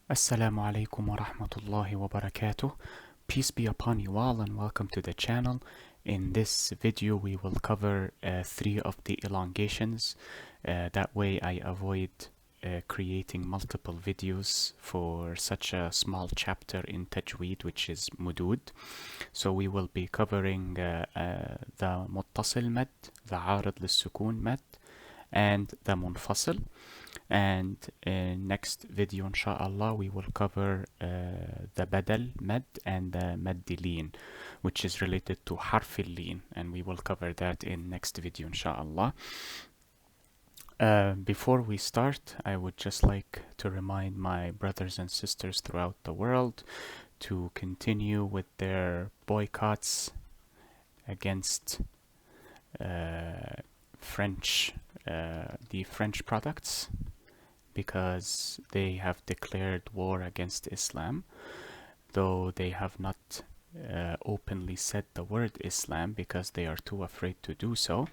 Assalamu alaikum wa rahmatullahi wa barakatuh. Peace be upon you all and welcome to the channel. In this video we will cover 3 of the elongations. That way I avoid creating multiple videos for such a small chapter in Tajwede, which is Mudud. So we will be covering the Muttasil mad, the Arid lelsukune mad, and the Munfasil. And next video inshallah we will cover the badal mad and the maddilin, which is related to harfillin, and we will cover that in next video inshallah. Before we start, I would just like to remind my brothers and sisters throughout the world to continue with their boycotts against the French products, because they have declared war against Islam, though they have not openly said the word Islam because they are too afraid to do so.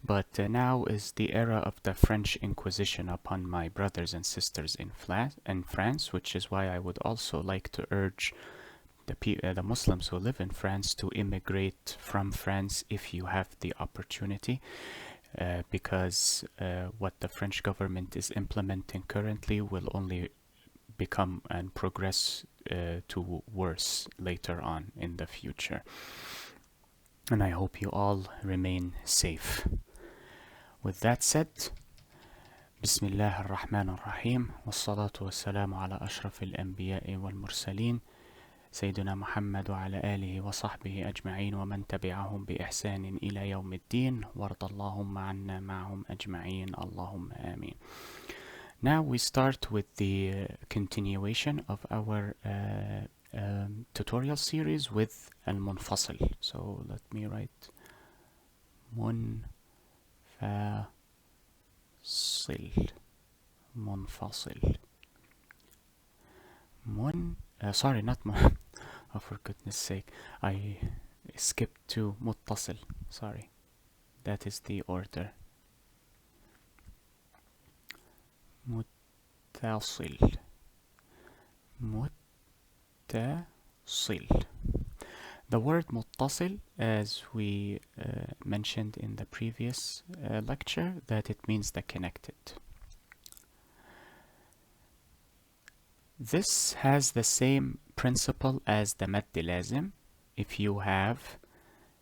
But now is the era of the French Inquisition upon my brothers and sisters in France, which is why I would also like to urge the Muslims who live in France to immigrate from France if you have the opportunity. Because what the French government is implementing currently will only become and progress to worse later on in the future. And I hope you all remain safe. With that said, Bismillah ar-Rahman ar-Rahim, wassalatu wassalamu ala ashraf al-anbiya'i wal-mursaleen, سيدنا محمد وعلى آله وصحبه أجمعين ومن تبعهم بإحسان إلى يوم الدين وارض اللهم عنا معهم أجمعين اللهم آمين. Now we start with the continuation of our tutorial series with al-Munfasil. So let me write Munfasil. Sorry, not oh, for goodness sake, I skipped to Muttasil. Sorry, that is the order. Muttasil. Muttasil. The word Muttasil, as we mentioned in the previous lecture, that it means the connected. This has the same principle as the mad lazim. If you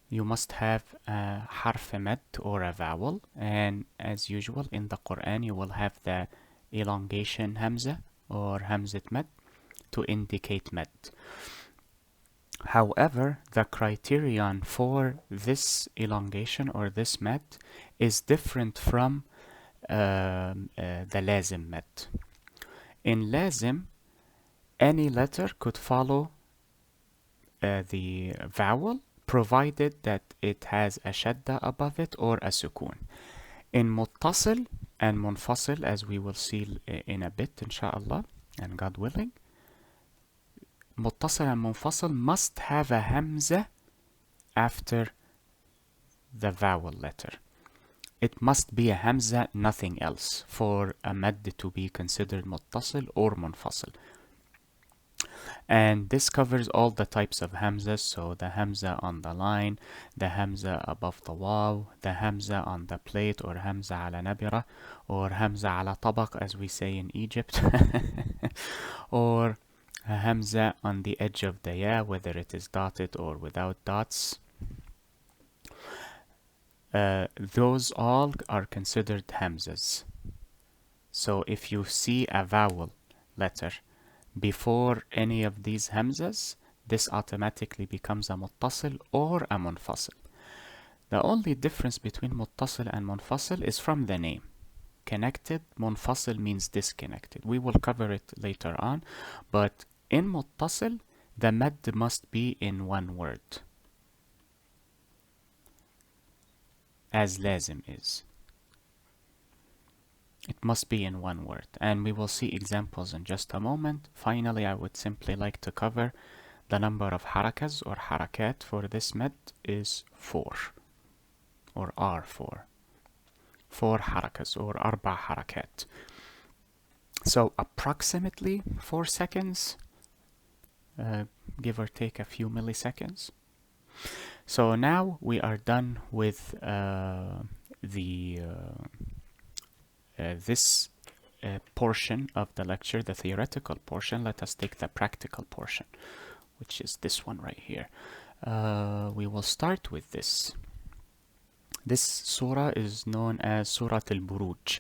must have a harf mad or a vowel, and as usual in the Qur'an you will have the elongation hamza or hamzat mad to indicate mad. However, the criterion for this elongation or this mad is different from the lazim mad. In lazim, any letter could follow the vowel provided that it has a shadda above it or a sukune. In Muttasil and Munfasil, as we will see in a bit inshallah and God willing, Muttasil and Munfasil must have a hamza after the vowel letter. It must be a hamza, nothing else, for a mad to be considered Muttasil or Munfasil. And this covers all the types of hamzas, so the hamza on the line, the hamza above the waw, the hamza on the plate, or hamza ala nabira, or hamza ala tabaq as we say in Egypt, or a hamza on the edge of the ya, whether it is dotted or without dots. Those all are considered hamzas. So if you see a vowel letter before any of these hamzas, this automatically becomes a muttasil or a munfasil. The only difference between muttasil and munfasil is from the name. Connected, munfasil means disconnected. We will cover it later on, but in muttasil, the mad must be in one word, as lazim is. It must be in one word, and we will see examples in just a moment. Finally, I would simply like to cover the number of harakas or harakat for this mad is 4, or are 4. 4 harakas or arba harakat. So approximately 4 seconds, give or take a few milliseconds. So now we are done with this portion of the lecture, the theoretical portion. Let us take the practical portion, which is this one right here. We will start with this. This surah is known as Surah al-Buruj.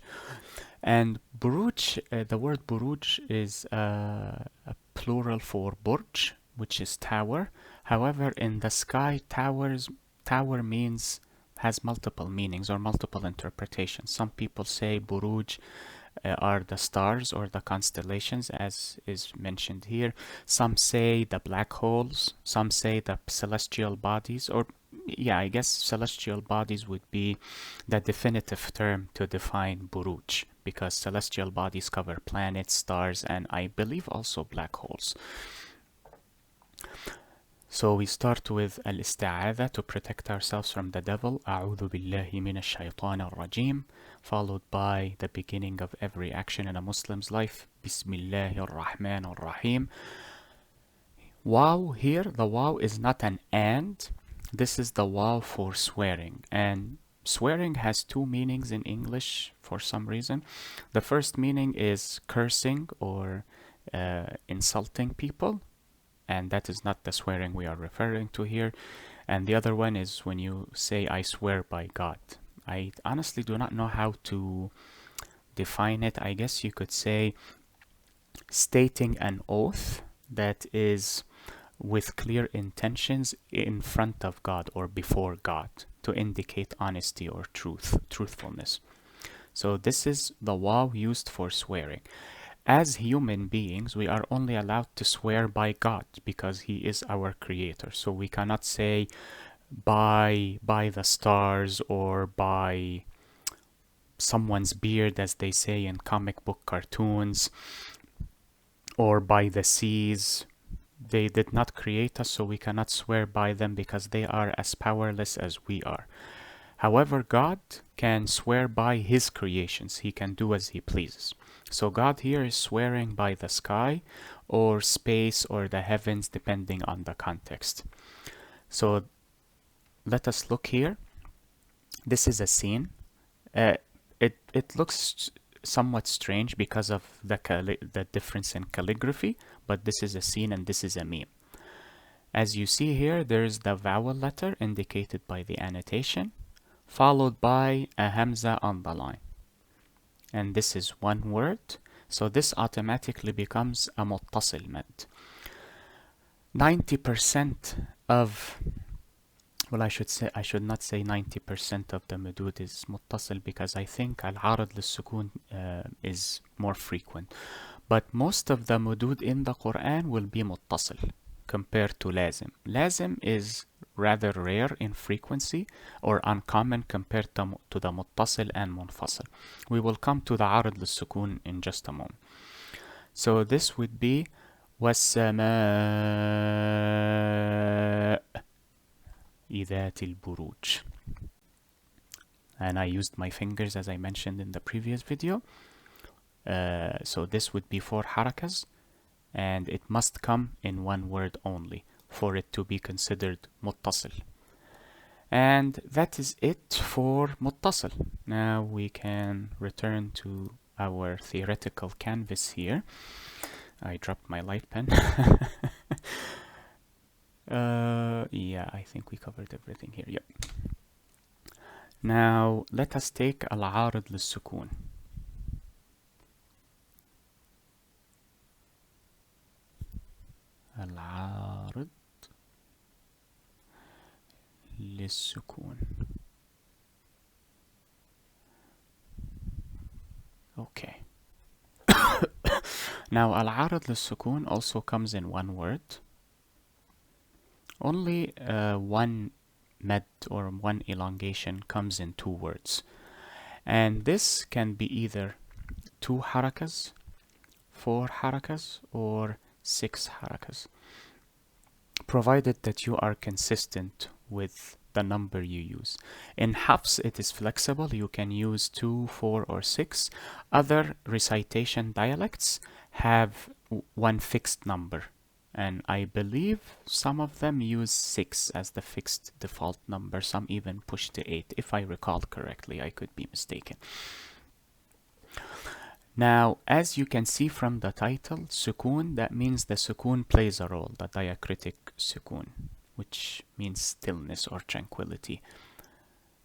And Buruj, the word Buruj is a plural for Burj, which is tower. However, in the sky, tower has multiple meanings or multiple interpretations. Some people say Buruj are the stars or the constellations, as is mentioned here. Some say the black holes. Some say the celestial bodies, or yeah, I guess celestial bodies would be the definitive term to define Buruj, because celestial bodies cover planets, stars, and I believe also black holes. So we start with al-isti'adha, to protect ourselves from the devil. أعوذ بالله من الشيطان الرجيم, followed by the beginning of every action in a Muslim's life. Bismillahir Rahmanir Rahim. Waw here, the waw is not an and. This is the waw for swearing. And swearing has two meanings in English for some reason. The first meaning is cursing or insulting people. And that is not the swearing we are referring to here. And the other one is when you say, I swear by God. I honestly do not know how to define it. I guess you could say stating an oath that is with clear intentions in front of God or before God to indicate honesty or truthfulness. So this is the waw used for swearing. As human beings, we are only allowed to swear by God because He is our creator. So we cannot say by the stars or by someone's beard, as they say in comic book cartoons, or by the seas. They did not create us, so we cannot swear by them because they are as powerless as we are. However, God can swear by His creations. He can do as He pleases. So God here is swearing by the sky or space or the heavens, depending on the context. So let us look here. This is a scene. It looks somewhat strange because of the difference in calligraphy, but this is a scene and this is a meme. As you see here, there's the vowel letter indicated by the annotation, followed by a hamza on the line. And this is one word, so this automatically becomes a muttasil mad. 90% of, well, I should not say 90% of the madud is muttasil, because I think al-arad lelsukune is more frequent. But most of the madud in the Qur'an will be muttasil compared to lazim. Lazim is rather rare in frequency or uncommon compared to the muttasil and munfasil. We will come to the arad lelsukune in just a moment. So this would be وَالسَّمَاءِ ذَاتِ الْبُرُوجِ. And I used my fingers as I mentioned in the previous video. So this would be 4 harakas, and it must come in one word only for it to be considered muttasil. And that is it for muttasil. Now we can return to our theoretical canvas here. I dropped my light pen. Yeah, I think we covered everything here. Yep. Now let us take al-arad lelsukune. Al-arad lelsukune. Okay. Now al-arad lelsukune also comes in one word. Only one mad or one elongation comes in 2 words. And this can be either 2 harakas, 4 harakas, or 6 harakas, provided that you are consistent with the number you use. In Hafs, it is flexible. You can use 2, 4, or 6. Other recitation dialects have one fixed number. And I believe some of them use 6 as the fixed default number. Some even push to 8. If I recall correctly, I could be mistaken. Now, as you can see from the title, sukun, that means the sukun plays a role, the diacritic sukun, which means stillness or tranquility.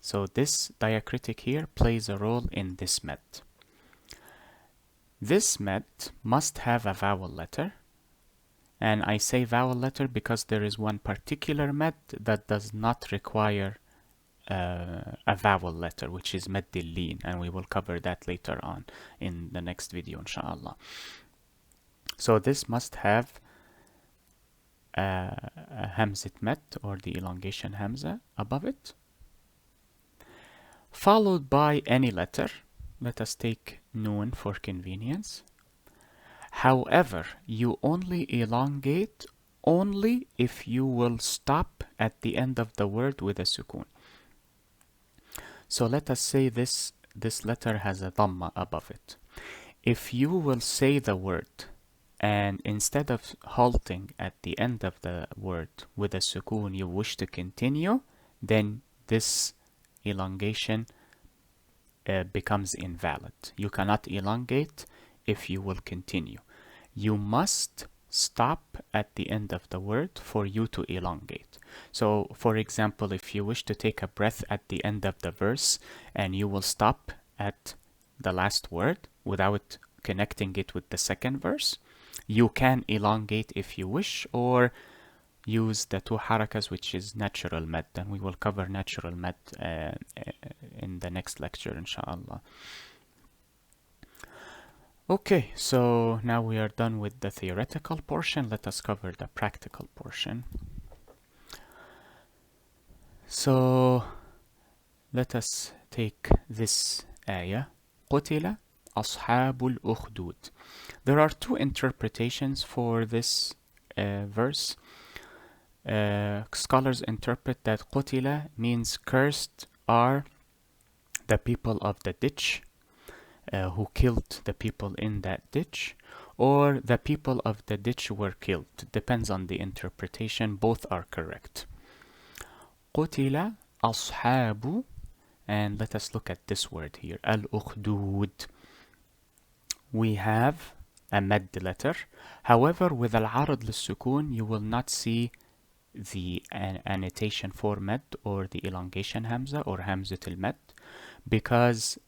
So this diacritic here plays a role in this med. This med must have a vowel letter. And I say vowel letter because there is one particular med that does not require a vowel letter, which is med al-lin, and we will cover that later on in the next video, inshallah. So this must have a hamzat med, or the elongation hamza above it, followed by any letter. Let us take noon for convenience. However, you only elongate only if you will stop at the end of the word with a sukun. So let us say this letter has a dhamma above it. If you will say the word and instead of halting at the end of the word with a sukun you wish to continue, then this elongation becomes invalid. You cannot elongate if you will continue. You must stop at the end of the word for you to elongate. So, for example, if you wish to take a breath at the end of the verse and you will stop at the last word without connecting it with the second verse, you can elongate if you wish, or use the 2 harakas, which is natural med, and we will cover natural med in the next lecture, inshallah. Okay, so now we are done with the theoretical portion. Let us cover the practical portion. So let us take this ayah. قُتِلَ أَصْحَابُ الْأُخْدُودِ. There are 2 interpretations for this verse. Scholars interpret that قُتِلَ means cursed are the people of the ditch, who killed the people in that ditch, or the people of the ditch were killed. Depends on the interpretation. Both are correct. قُتِلَ أَصْحَابُ, and let us look at this word here, al-ukhdud. We have a med letter. However, with al-arad lelsukune, you will not see the annotation for med or the elongation hamza or hamzat al-med, because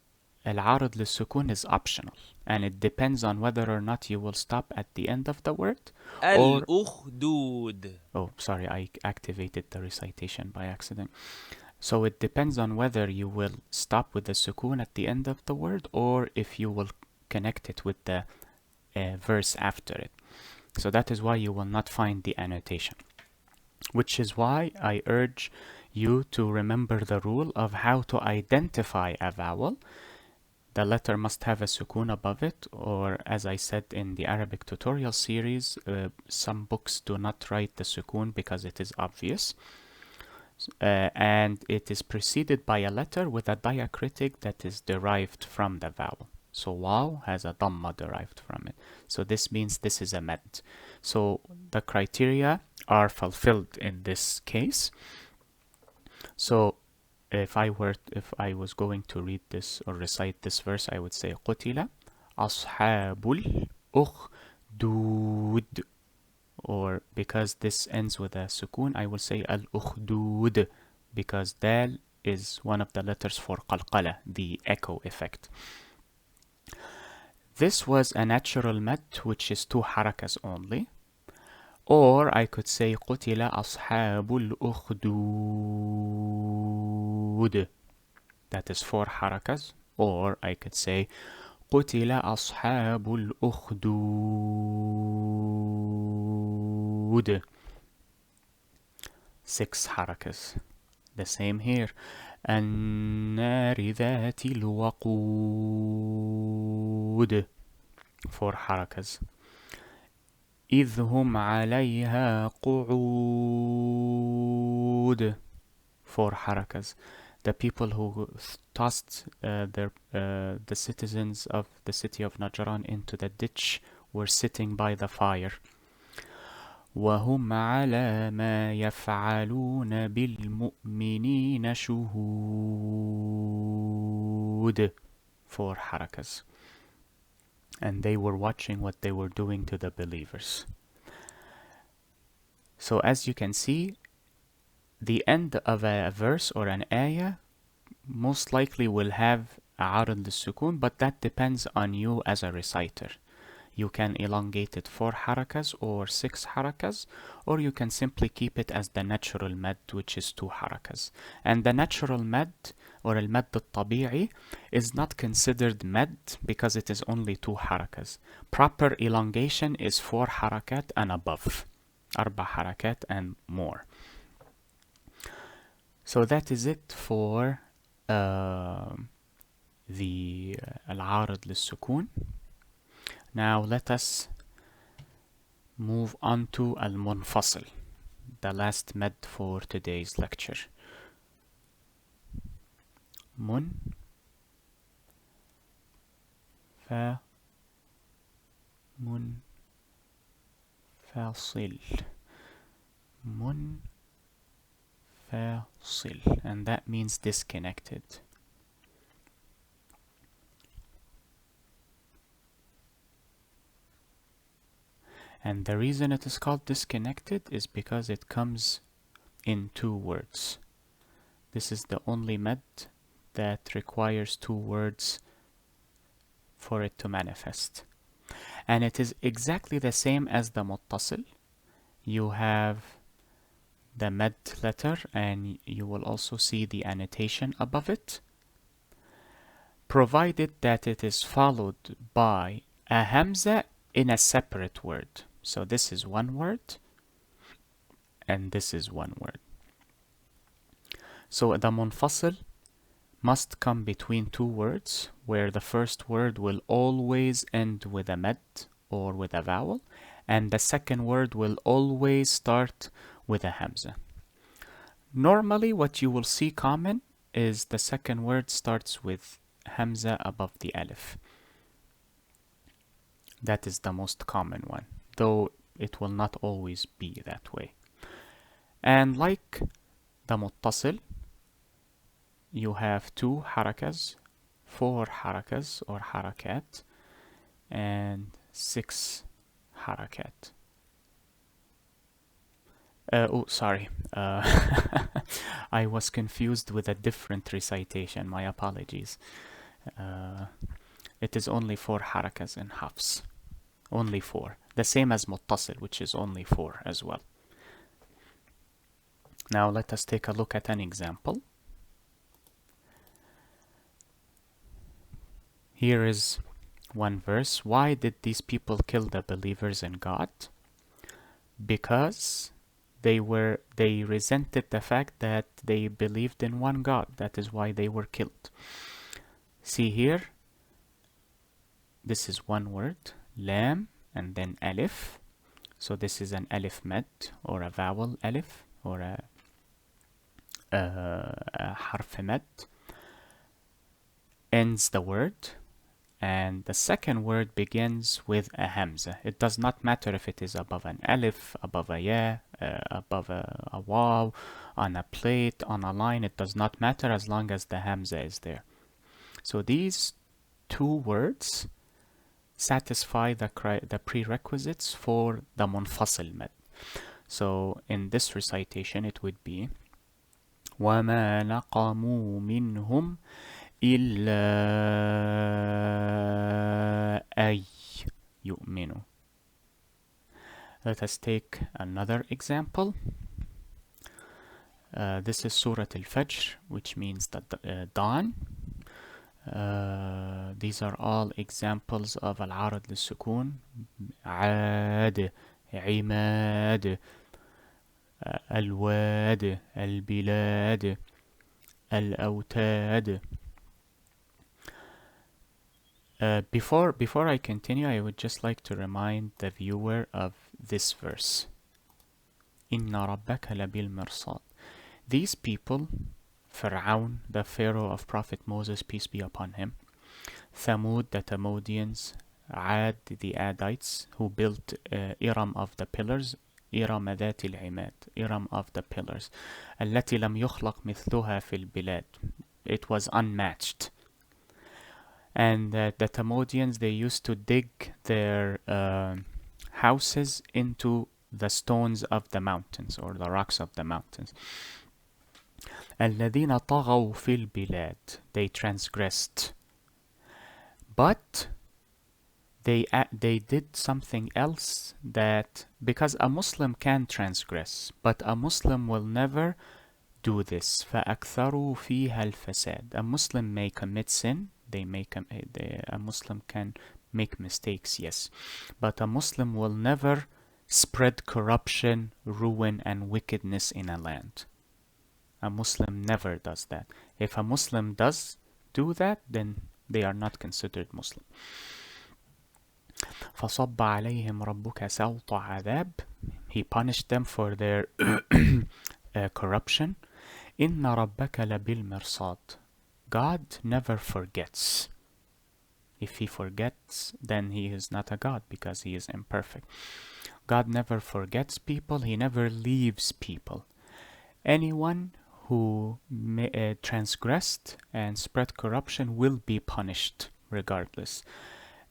al-arad lelsukune is optional, and it depends on whether or not you will stop at the end of the word. Al-ukhdud. Oh, sorry, I activated the recitation by accident. So it depends on whether you will stop with the sukun at the end of the word or if you will connect it with the verse after it. So that is why you will not find the annotation. Which is why I urge you to remember the rule of how to identify a vowel. The letter must have a sukun above it, or as I said in the Arabic tutorial series, some books do not write the sukun because it is obvious. And it is preceded by a letter with a diacritic that is derived from the vowel. So waw has a dhamma derived from it. So this means this is a med. So the criteria are fulfilled in this case. So if I was going to read this or recite this verse, I would say قُتِلَ أَصْحَابُ الْأُخْدُودِ. Or because this ends with a sukun, I will say al-ukhdud, because dal is one of the letters for qalqala, the echo effect. This was a natural med, which is 2 harakas only. Or I could say قُتِلَ أَصْحَابُ الْأُخْدُودِ. That is 4 harakas. Or I could say قُتِلَ أَصْحَابُ الْأُخْدُودِ. 6 harakas. The same here. النَّارِ ذَاتِ الْوَقُودِ. 4 harakas. إِذْ هُمْ عَلَيْهَا قُعُودٌ. 4 harakas. The people who tossed the citizens of the city of Najran into the ditch were sitting by the fire. وهم على ما يفعلون بالمؤمنين شهود. 4 harakas. And they were watching what they were doing to the believers. So as you can see, the end of a verse or an ayah most likely will have عارض للسكون, but that depends on you as a reciter. You can elongate it 4 harakas or 6 harakas, or you can simply keep it as the natural mad, which is 2 harakas. And the natural mad, or al-mad al-tabi'i, is not considered mad because it is only 2 harakas. Proper elongation is 4 harakat and above. 4 harakat and more. So that is it for the al-arid lil-sukun. Now let us move on to al-munfasil, the last med for today's lecture. Munfasil. Munfasil. And that means disconnected. And the reason it is called disconnected is because it comes in 2 words. This is the only med that requires 2 words for it to manifest. And it is exactly the same as the muttasil. You have the med letter and you will also see the annotation above it, provided that it is followed by a hamza in a separate word. So this is 1 word and this is 1 word. So the munfasil must come between 2 words, where the first word will always end with a med or with a vowel, and the second word will always start with a hamza. Normally what you will see common is the second word starts with hamza above the alif. That is the most common one, though it will not always be that way. And like the muttasil, you have 2 harakas, 4 harakas or harakat, and 6 harakat. Sorry. I was confused with a different recitation. My apologies. It is only 4 harakas in hafs. Only 4. The same as muttasil, which is only 4 as well. Now let us take a look at an example. Here is one verse. Why did these people kill the believers in God? Because they resented the fact that they believed in one God. That is why they were killed. See here, this is 1 word, lam, and then alif. So this is an alif med, or a vowel alif, or a harf med. Ends the word, and the second word begins with a hamza. It does not matter if it is above an alif, above a ya, above a waw, on a plate, on a line. It does not matter as long as the hamza is there. So these 2 words satisfy the prerequisites for the munfasil med. So in this recitation it would be وَمَا نَقَمُوا مِنْهُمْ إِلَّا أَيْ يُؤْمِنُوا. Let us take another example. This is Surah Al-Fajr, which means the dawn. These are all examples of al-arid lil-sukun. عاد, عماد, الواد, البلاد, الأوتاد. Before I continue, I would just like to remind the viewer of this verse. إِنَّ رَبَّكَ لَبِالْمِرْصَادِ. These people, Pharaoh, the Pharaoh of Prophet Moses, peace be upon him, Thamud, the Thamudians, Ad, the Adites, who built Iram of the pillars, إرم ذات العماد, Iram of the pillars, التي لم يخلق مثلها في البلاد. It was unmatched. And the Thamudians, they used to dig their houses into the stones of the mountains or the rocks of the mountains. الذين طغوا في البلاد, they transgressed. But they did something else, that because a Muslim can transgress, but a Muslim will never do this. فأكثروا فيها الفساد. A Muslim may commit sin, a Muslim can make mistakes, yes, but a Muslim will never spread corruption, ruin, and wickedness in a land. A Muslim never does that. If a Muslim does do that, then they are not considered Muslim. فصب عليهم ربك سوط عذاب. He punished them for their corruption. إن ربك لبالمرصاد. God never forgets. If he forgets, then he is not a God, because he is imperfect. God never forgets people. He never leaves people. Anyone who transgressed and spread corruption will be punished regardless.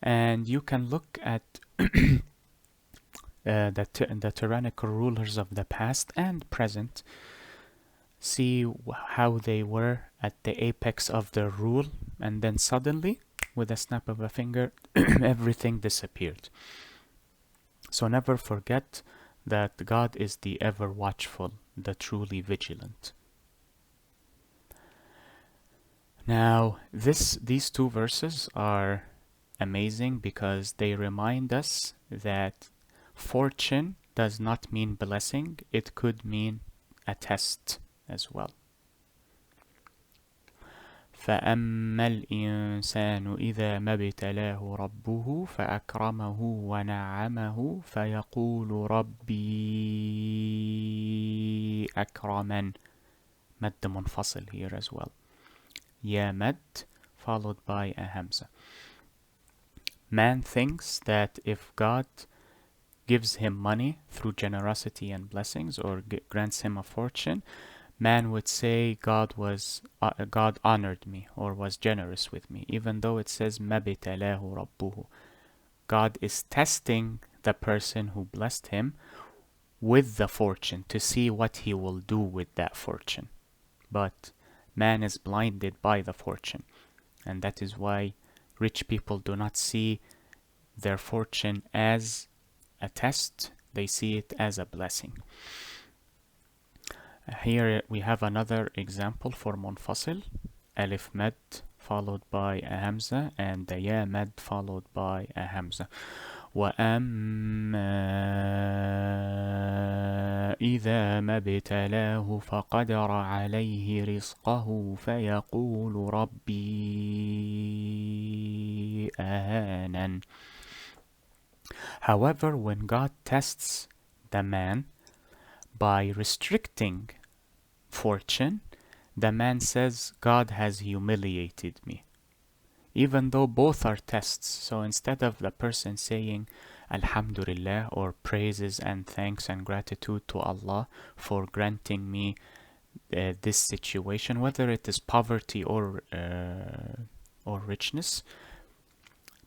And you can look at the tyrannical rulers of the past and present, see how they were at the apex of their rule, and then suddenly, with a snap of a finger, everything disappeared. So never forget that God is the ever watchful, the truly vigilant. Now, these two verses are amazing because they remind us that fortune does not mean blessing. It could mean a test as well. فأما الإنسان إذا ما ابتلاه ربه فأكرمه ونعمه فيقول ربي أكرمن. مد منفصل here as well. Ya mad followed by a hamza. Man thinks that if God gives him money through generosity and blessings, or grants him a fortune, man would say God honored me or was generous with me, even though it says مَبْتَلَاهُ رَبُّهُ. God is testing the person who blessed him with the fortune to see what he will do with that fortune. But man is blinded by the fortune, and that is why rich people do not see their fortune as a test, they see it as a blessing. Here we have another example for Munfasil, Alif Mad followed by a Hamza, and the Ya Mad followed by a Hamza. وَأَمَّا إِذَا مَا ابْتَلَاهُ فَقَدَرَ عَلَيْهِ رِزْقَهُ فَيَقُولُ رَبِّي أَهَانَنِ. However, when God tests the man by restricting fortune, the man says, God has humiliated me. Even though both are tests. So instead of the person saying Alhamdulillah, or praises and thanks and gratitude to Allah for granting me this situation, whether it is poverty or richness,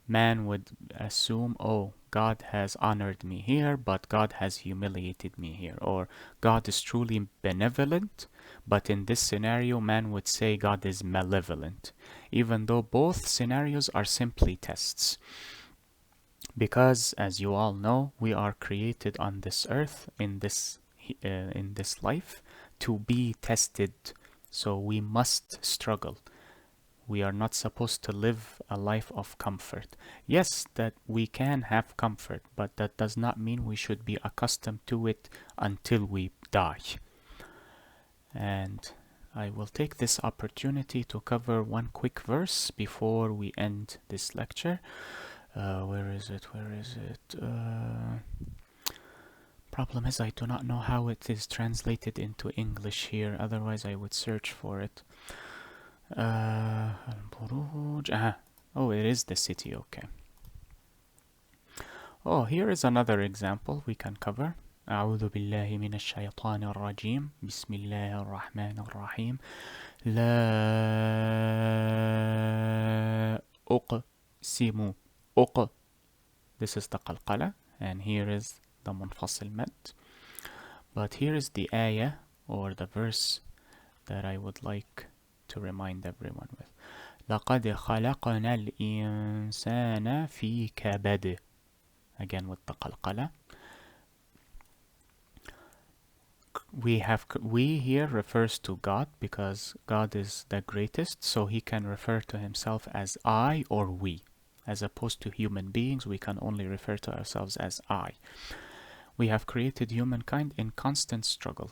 man would assume, oh, God has honored me here, but God has humiliated me here. Or God is truly benevolent, but in this scenario, man would say God is malevolent, even though both scenarios are simply tests. Because, as you all know, we are created on this earth, in this life, to be tested. So we must struggle. We are not supposed to live a life of comfort. Yes, that we can have comfort, but that does not mean we should be accustomed to it until we die. And I will take this opportunity to cover one quick verse before we end this lecture. Where is it? Problem is I do not know how it is translated into English here, otherwise I would search for it. Oh, it is the city, okay. Oh, here is another example we can cover. أعوذ بالله من الشيطان الرجيم بسم الله الرحمن الرحيم لا أقسم This is the qalqala, and here is the Munfasil mad. But here is the ayah or the verse that I would like to remind everyone with. لقد خلقنا الإنسان في كبد. Again with the qalqala. We here refers to God because God is the greatest, so he can refer to himself as I or we. As opposed to human beings, we can only refer to ourselves as I. We have created humankind in constant struggle.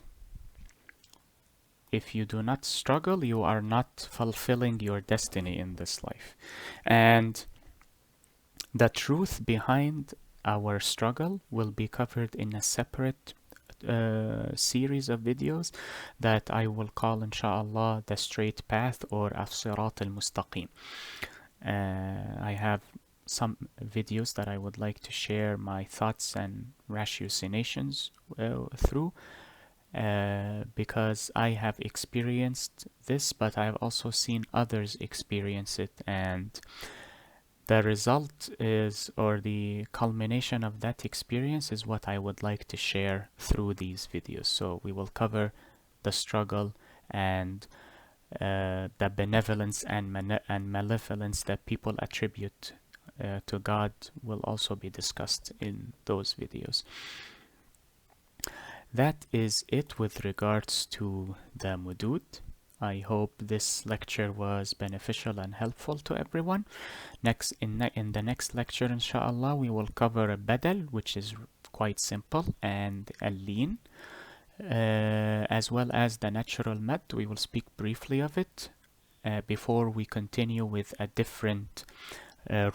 If you do not struggle, you are not fulfilling your destiny in this life. And the truth behind our struggle will be covered in a separate series of videos that I will call inshallah the straight path or as-sirat al-mustaqim. I have some videos that I would like to share my thoughts and rationalizations through because I have experienced this, but I have also seen others experience it, and the result is, or the culmination of that experience is what I would like to share through these videos. So we will cover the struggle and the benevolence and malevolence that people attribute to God will also be discussed in those videos. That is it with regards to the mudud. I hope this lecture was beneficial and helpful to everyone. Next, in the next lecture, inshallah, we will cover a badal, which is quite simple, and a lean, as well as the natural mad. We will speak briefly of it before we continue with a different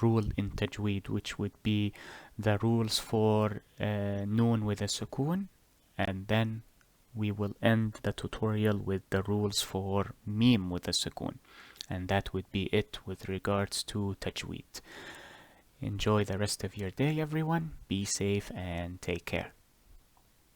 rule in Tajwede, which would be the rules for noon with a sukune, and then we will end the tutorial with the rules for mim with a sukun, and that would be it with regards to Tajweed. Enjoy the rest of your day, everyone. Be safe and take care.